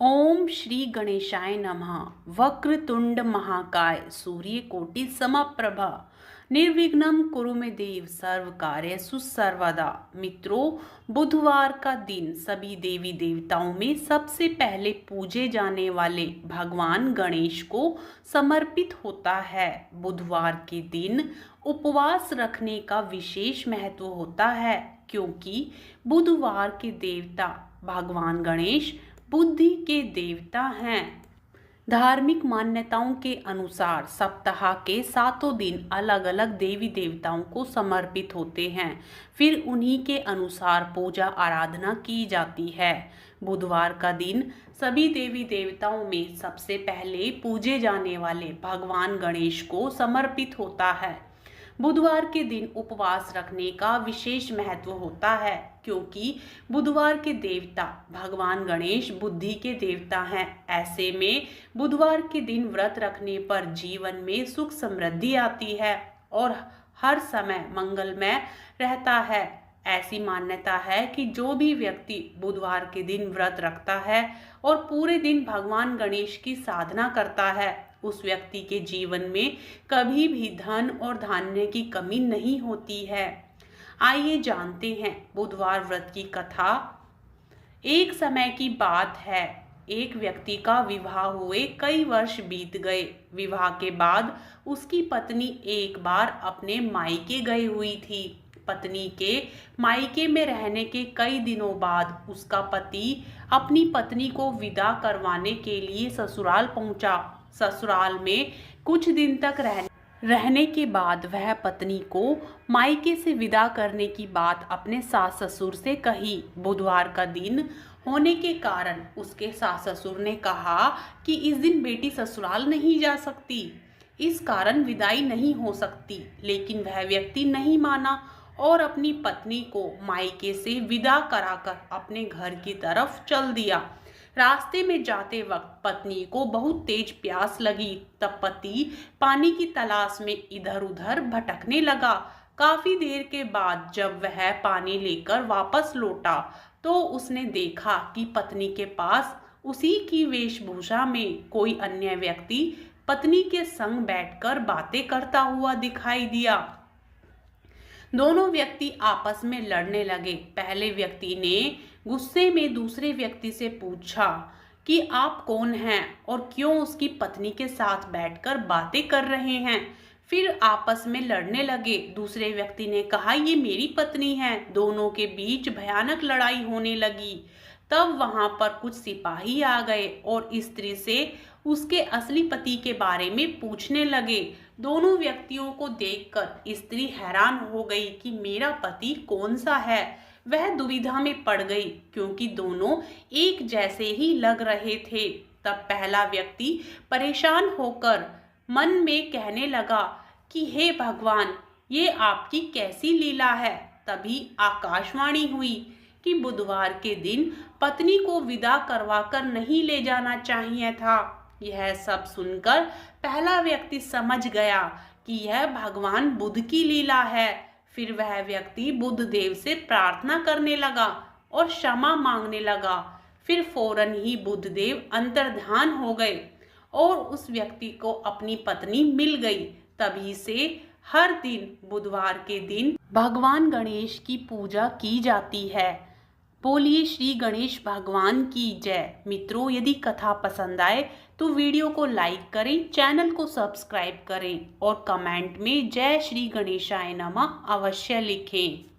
ओम श्री गणेशाय नमः। वक्रतुंड महाकाय सूर्यकोटि समप्रभा निर्विघ्नं कुरु मे देव सर्व कार्येषु सर्वदा। मित्रों, बुधवार का दिन सभी देवी देवताओं में सबसे पहले पूजे जाने वाले भगवान गणेश को समर्पित होता है। बुधवार के दिन उपवास रखने का विशेष महत्व होता है, क्योंकि बुधवार के देवता भगवान गणेश बुद्धि के देवता हैं। धार्मिक मान्यताओं के अनुसार सप्ताह के 7 दिन अलग अलग देवी देवताओं को समर्पित होते हैं, फिर उन्हीं के अनुसार पूजा आराधना की जाती है। बुधवार का दिन सभी देवी देवताओं में सबसे पहले पूजे जाने वाले भगवान गणेश को समर्पित होता है। बुधवार के दिन उपवास रखने का विशेष महत्व होता है, क्योंकि बुधवार के देवता भगवान गणेश बुद्धि के देवता हैं। ऐसे में बुधवार के दिन व्रत रखने पर जीवन में सुख समृद्धि आती है और हर समय मंगलमय रहता है। ऐसी मान्यता है कि जो भी व्यक्ति बुधवार के दिन व्रत रखता है और पूरे दिन भगवान गणेश की साधना करता है, उस व्यक्ति के जीवन में कभी भी धन और धान्य की कमी नहीं होती है। आइए जानते हैं बुधवार व्रत की कथा। एक समय की बात है, एक व्यक्ति का विवाह हुए कई वर्ष बीत गए। विवाह के बाद उसकी पत्नी एक बार अपने मायके गई हुई थी। पत्नी के मायके में रहने के कई दिनों बाद उसका पति अपनी पत्नी को विदा करवाने के लिए ससुराल पहुंचा। ससुराल में कुछ दिन तक रहने के बाद वह पत्नी को मायके से विदा करने की बात अपने सास ससुर से कही। बुधवार का दिन होने के कारण उसके सास ससुर ने कहा कि इस दिन बेटी ससुराल नहीं जा सकती, इस कारण विदाई नहीं हो सकती। लेकिन वह व्यक्ति नहीं माना और अपनी पत्नी को मायके से विदा कराकर अपने घर की तरफ चल दिया। रास्ते में जाते वक्त पत्नी को बहुत तेज प्यास लगी। तब पति पानी की तलाश में इधर उधर भटकने लगा। काफी देर के बाद जब वह पानी लेकर वापस लौटा तो उसने देखा कि पत्नी के पास उसी की वेशभूषा में कोई अन्य व्यक्ति पत्नी के संग बैठकर बातें करता हुआ दिखाई दिया। दोनों व्यक्ति आपस में लड़ने लगे। पहले व्यक्ति ने गुस्से में दूसरे व्यक्ति से पूछा कि आप कौन हैं और क्यों उसकी पत्नी के साथ बैठकर बातें कर रहे हैं। फिर आपस में लड़ने लगे। दूसरे व्यक्ति ने कहा, ये मेरी पत्नी है। दोनों के बीच भयानक लड़ाई होने लगी। तब वहां पर कुछ सिपाही आ गए और स्त्री से उसके असली पति के बारे में पूछने लगे। दोनों व्यक्तियों को देखकर स्त्री हैरान हो गई कि मेरा पति कौन सा है। वह दुविधा में पड़ गई, क्योंकि दोनों एक जैसे ही लग रहे थे। तब पहला व्यक्ति परेशान होकर मन में कहने लगा कि हे भगवान, ये आपकी कैसी लीला है। तभी आकाशवाणी हुई कि बुधवार के दिन पत्नी को विदा करवाकर नहीं ले जाना चाहिए था। यह सब सुनकर पहला व्यक्ति समझ गया कि यह भगवान बुद्ध की लीला है। फिर वह व्यक्ति बुद्ध देव से प्रार्थना करने लगा और क्षमा मांगने लगा। फिर फौरन ही बुद्ध देव अंतर्ध्यान हो गए और उस व्यक्ति को अपनी पत्नी मिल गई। तभी से हर दिन बुधवार के दिन भगवान गणेश की पूजा की जाती है। बोलिए श्री गणेश भगवान की जय। मित्रों, यदि कथा पसंद आए तो वीडियो को लाइक करें, चैनल को सब्सक्राइब करें और कमेंट में जय श्री गणेशाय नमः अवश्य लिखें।